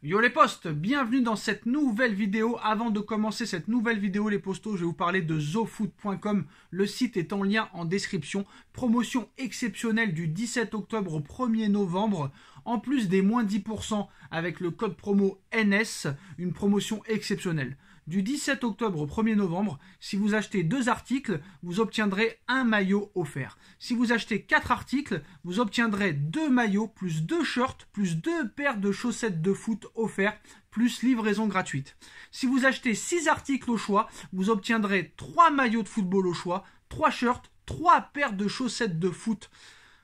Yo les postes, bienvenue dans cette nouvelle vidéo. Avant de commencer cette nouvelle vidéo les postos, je vais vous parler de zofoot.com. Le site est en lien en description. Promotion exceptionnelle du 17 octobre au 1er novembre. En plus des moins 10% avec le code promo NS, une promotion exceptionnelle. Du 17 octobre au 1er novembre, si vous achetez 2 articles, vous obtiendrez un maillot offert. Si vous achetez 4 articles, vous obtiendrez 2 maillots, plus 2 shorts, plus 2 paires de chaussettes de foot offerts, plus livraison gratuite. Si vous achetez 6 articles au choix, vous obtiendrez 3 maillots de football au choix, 3 shirts, 3 paires de chaussettes de foot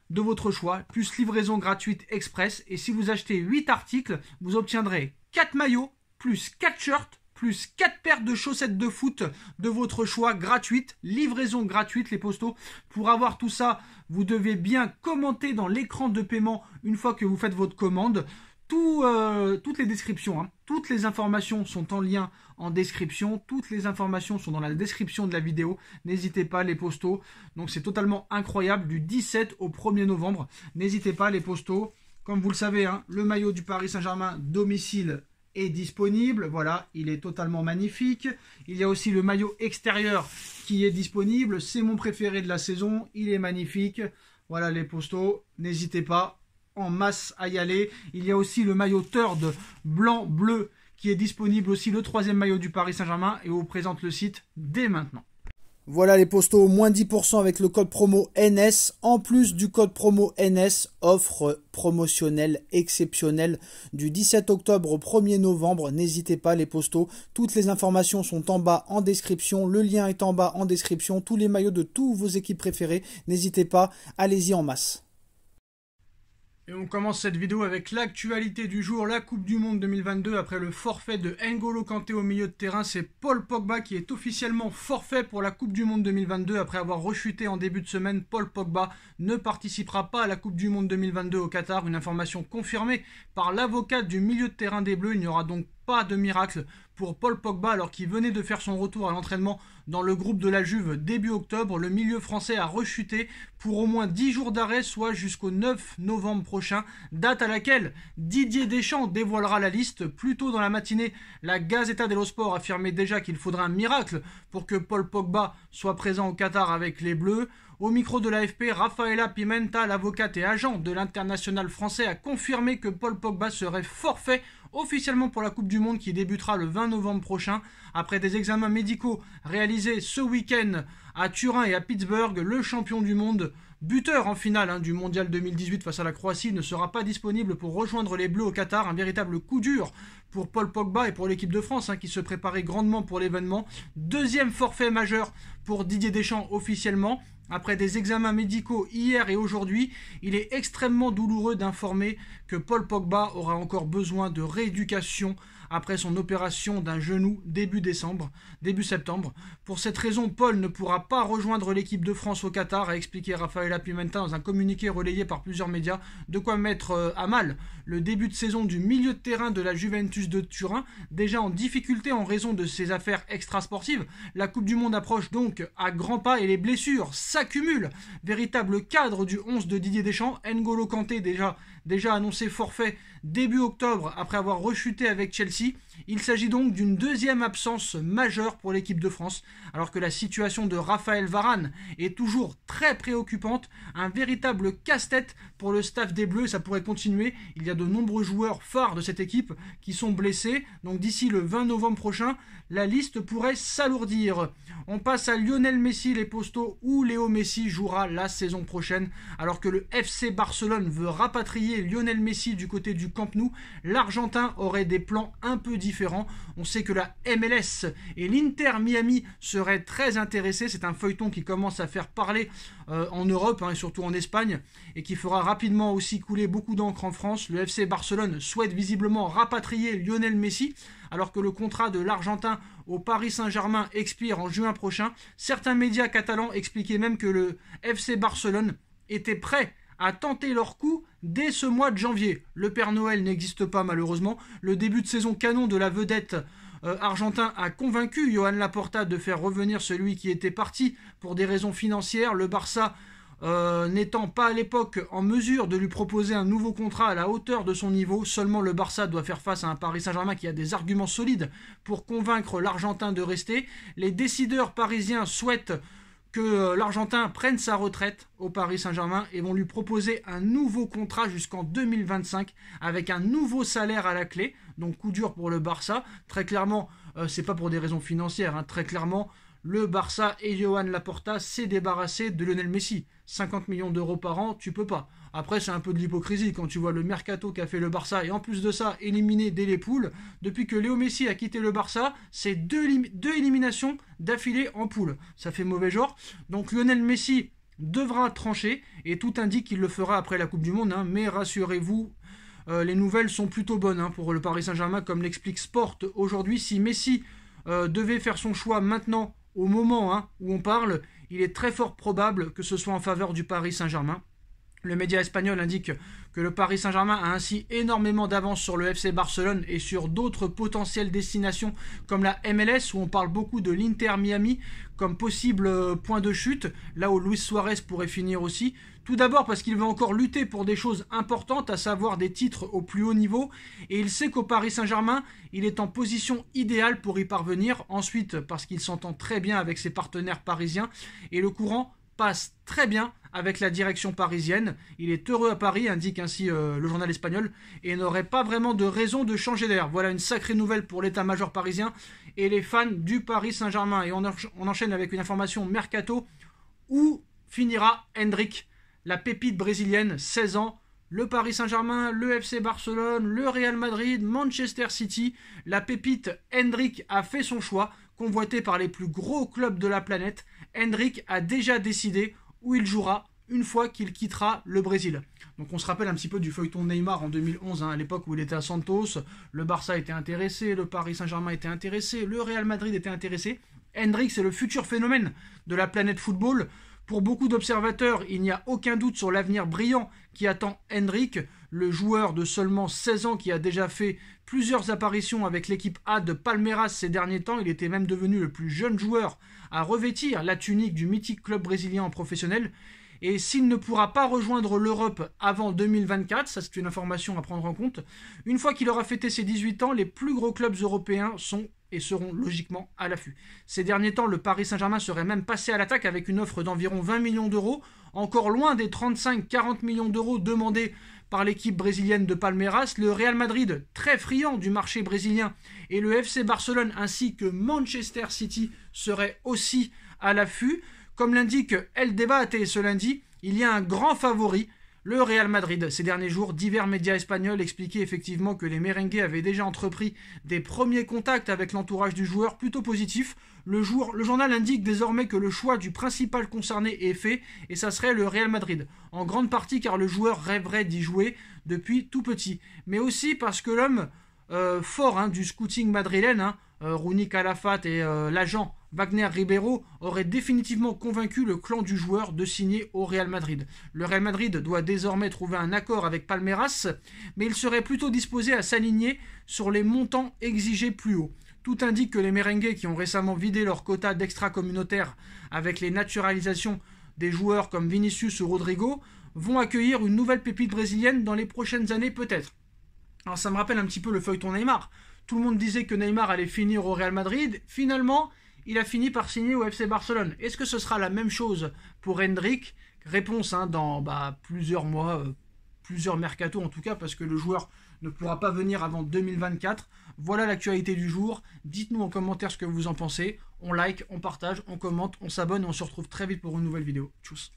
de votre choix, plus livraison gratuite express. Et si vous achetez 8 articles, vous obtiendrez 4 maillots, plus 4 shirts, plus 4 paires de chaussettes de foot de votre choix gratuites, livraison gratuite les postos. Pour avoir tout ça, vous devez bien commenter dans l'écran de paiement une fois que vous faites votre commande. Toutes les descriptions, toutes les informations sont en lien en description, toutes les informations sont dans la description de la vidéo. N'hésitez pas les postos, donc c'est totalement incroyable du 17 au 1er novembre. N'hésitez pas les postos, comme vous le savez, le maillot du Paris Saint-Germain domicile est disponible, voilà, il est totalement magnifique. Il y a aussi le maillot extérieur qui est disponible, c'est mon préféré de la saison, il est magnifique. Voilà les postos, n'hésitez pas en masse à y aller. Il y a aussi le maillot Third blanc-bleu qui est disponible aussi, le 3e maillot du Paris Saint-Germain, et on vous présente le site dès maintenant. Voilà les postos, moins 10% avec le code promo NS. En plus du code promo NS, offre promotionnelle exceptionnelle du 17 octobre au 1er novembre. N'hésitez pas les postos, toutes les informations sont en bas en description. Le lien est en bas en description. Tous les maillots de tous vos équipes préférées. N'hésitez pas, allez-y en masse. Et on commence cette vidéo avec l'actualité du jour, la Coupe du Monde 2022. Après le forfait de N'Golo Kanté au milieu de terrain, c'est Paul Pogba qui est officiellement forfait pour la Coupe du Monde 2022. Après avoir rechuté en début de semaine, Paul Pogba ne participera pas à la Coupe du Monde 2022 au Qatar. Une information confirmée par l'avocat du milieu de terrain des Bleus. Il n'y aura donc pas de miracle pour Paul Pogba alors qu'il venait de faire son retour à l'entraînement dans le groupe de la Juve début octobre. Le milieu français a rechuté pour au moins 10 jours d'arrêt, soit jusqu'au 9 novembre prochain, date à laquelle Didier Deschamps dévoilera la liste. Plus tôt dans la matinée, la Gazzetta dello Sport affirmait déjà qu'il faudrait un miracle pour que Paul Pogba soit présent au Qatar avec les Bleus. Au micro de l'AFP, Rafaela Pimenta, l'avocate et agent de l'international français, a confirmé que Paul Pogba serait forfait officiellement pour la Coupe du Monde qui débutera le 20 novembre prochain. Après des examens médicaux réalisés ce week-end à Turin et à Pittsburgh, le champion du monde, buteur en finale du Mondial 2018 face à la Croatie, ne sera pas disponible pour rejoindre les Bleus au Qatar. Un véritable coup dur pour Paul Pogba et pour l'équipe de France qui se préparait grandement pour l'événement. Deuxième forfait majeur pour Didier Deschamps officiellement. Après des examens médicaux hier et aujourd'hui, il est extrêmement douloureux d'informer que Paul Pogba aura encore besoin de rééducation après son opération d'un genou début septembre. Pour cette raison, Paul ne pourra pas rejoindre l'équipe de France au Qatar, a expliqué Rafaela Pimenta dans un communiqué relayé par plusieurs médias. De quoi mettre à mal le début de saison du milieu de terrain de la Juventus de Turin, déjà en difficulté en raison de ses affaires extrasportives. La Coupe du Monde approche donc à grands pas et les blessures s'accumulent. Véritable cadre du 11 de Didier Deschamps, N'Golo Kanté déjà annoncé forfait début octobre après avoir rechuté avec Chelsea. Il s'agit donc d'une deuxième absence majeure pour l'équipe de France, alors que la situation de Raphaël Varane est toujours très préoccupante. Un véritable casse-tête pour le staff des Bleus, ça pourrait continuer. Il y a de nombreux joueurs phares de cette équipe qui sont blessés, donc d'ici le 20 novembre prochain, la liste pourrait s'alourdir. On passe à Lionel Messi, les postos, où Léo Messi jouera la saison prochaine, alors que le FC Barcelone veut rapatrier Lionel Messi du côté du Camp Nou. L'Argentin aurait des plans un peu différents. On sait que la MLS et l'Inter Miami seraient très intéressés. C'est un feuilleton qui commence à faire parler en Europe et surtout en Espagne et qui fera rapidement aussi couler beaucoup d'encre en France. Le FC Barcelone souhaite visiblement rapatrier Lionel Messi alors que le contrat de l'Argentin au Paris Saint-Germain expire en juin prochain. Certains médias catalans expliquaient même que le FC Barcelone était prêt à tenter leur coup dès ce mois de janvier. Le Père Noël n'existe pas malheureusement. Le début de saison canon de la vedette argentin a convaincu Joan Laporta de faire revenir celui qui était parti pour des raisons financières. Le Barça n'étant pas à l'époque en mesure de lui proposer un nouveau contrat à la hauteur de son niveau, seulement le Barça doit faire face à un Paris Saint-Germain qui a des arguments solides pour convaincre l'Argentin de rester. Les décideurs parisiens souhaitent que l'Argentin prenne sa retraite au Paris Saint-Germain et vont lui proposer un nouveau contrat jusqu'en 2025 avec un nouveau salaire à la clé. Donc coup dur pour le Barça. Très clairement, c'est pas pour des raisons financières. Très clairement, le Barça et Joan Laporta s'est débarrassé de Lionel Messi. 50 millions d'euros par an, tu peux pas. Après, c'est un peu de l'hypocrisie quand tu vois le mercato qu'a fait le Barça et en plus de ça, éliminé dès les poules. Depuis que Léo Messi a quitté le Barça, c'est deux éliminations d'affilée en poule. Ça fait mauvais genre. Donc Lionel Messi devra trancher et tout indique qu'il le fera après la Coupe du Monde. Mais rassurez-vous, les nouvelles sont plutôt bonnes pour le Paris Saint-Germain, comme l'explique Sport aujourd'hui. Si Messi devait faire son choix maintenant, au moment où on parle, il est très fort probable que ce soit en faveur du Paris Saint-Germain. Le média espagnol indique que le Paris Saint-Germain a ainsi énormément d'avance sur le FC Barcelone et sur d'autres potentielles destinations comme la MLS où on parle beaucoup de l'Inter Miami comme possible point de chute, là où Luis Suarez pourrait finir aussi. Tout d'abord parce qu'il va encore lutter pour des choses importantes, à savoir des titres au plus haut niveau, et il sait qu'au Paris Saint-Germain, il est en position idéale pour y parvenir. Ensuite, parce qu'il s'entend très bien avec ses partenaires parisiens, et le courant passe très bien avec la direction parisienne. Il est heureux à Paris, indique ainsi le journal espagnol, et n'aurait pas vraiment de raison de changer d'air. Voilà une sacrée nouvelle pour l'état-major parisien et les fans du Paris Saint-Germain. Et on enchaîne avec une information mercato. Où finira Endrick, la pépite brésilienne, 16 ans, le Paris Saint-Germain, le FC Barcelone, le Real Madrid, Manchester City. La pépite Endrick a fait son choix, convoité par les plus gros clubs de la planète. Endrick a déjà décidé où il jouera une fois qu'il quittera le Brésil. Donc on se rappelle un petit peu du feuilleton Neymar en 2011, à l'époque où il était à Santos. Le Barça était intéressé, le Paris Saint-Germain était intéressé, le Real Madrid était intéressé. Endrick, c'est le futur phénomène de la planète football. Pour beaucoup d'observateurs, il n'y a aucun doute sur l'avenir brillant qui attend Endrick, le joueur de seulement 16 ans qui a déjà fait plusieurs apparitions avec l'équipe A de Palmeiras ces derniers temps. Il était même devenu le plus jeune joueur à revêtir la tunique du mythique club brésilien en professionnel. Et s'il ne pourra pas rejoindre l'Europe avant 2024, ça c'est une information à prendre en compte, une fois qu'il aura fêté ses 18 ans, les plus gros clubs européens sont et seront logiquement à l'affût. Ces derniers temps, le Paris Saint-Germain serait même passé à l'attaque avec une offre d'environ 20 millions d'euros, encore loin des 35-40 millions d'euros demandés par l'équipe brésilienne de Palmeiras. Le Real Madrid, très friand du marché brésilien, et le FC Barcelone ainsi que Manchester City seraient aussi à l'affût. Comme l'indique El Debate ce lundi, il y a un grand favori, le Real Madrid. Ces derniers jours, divers médias espagnols expliquaient effectivement que les merengues avaient déjà entrepris des premiers contacts avec l'entourage du joueur plutôt positifs. Le journal indique désormais que le choix du principal concerné est fait et ça serait le Real Madrid. En grande partie car le joueur rêverait d'y jouer depuis tout petit. Mais aussi parce que l'homme fort du scouting madrilène, Rouni Calafat et l'agent Wagner Ribeiro auraient définitivement convaincu le clan du joueur de signer au Real Madrid. Le Real Madrid doit désormais trouver un accord avec Palmeiras, mais il serait plutôt disposé à s'aligner sur les montants exigés plus haut. Tout indique que les merengues qui ont récemment vidé leur quota d'extra-communautaire avec les naturalisations des joueurs comme Vinicius ou Rodrigo vont accueillir une nouvelle pépite brésilienne dans les prochaines années peut-être. Alors ça me rappelle un petit peu le feuilleton Neymar. Tout le monde disait que Neymar allait finir au Real Madrid. Finalement, il a fini par signer au FC Barcelone. Est-ce que ce sera la même chose pour Endrick? Réponse dans plusieurs mois, plusieurs mercatos en tout cas, parce que le joueur ne pourra pas venir avant 2024. Voilà l'actualité du jour. Dites-nous en commentaire ce que vous en pensez. On like, on partage, on commente, on s'abonne et on se retrouve très vite pour une nouvelle vidéo. Tchuss.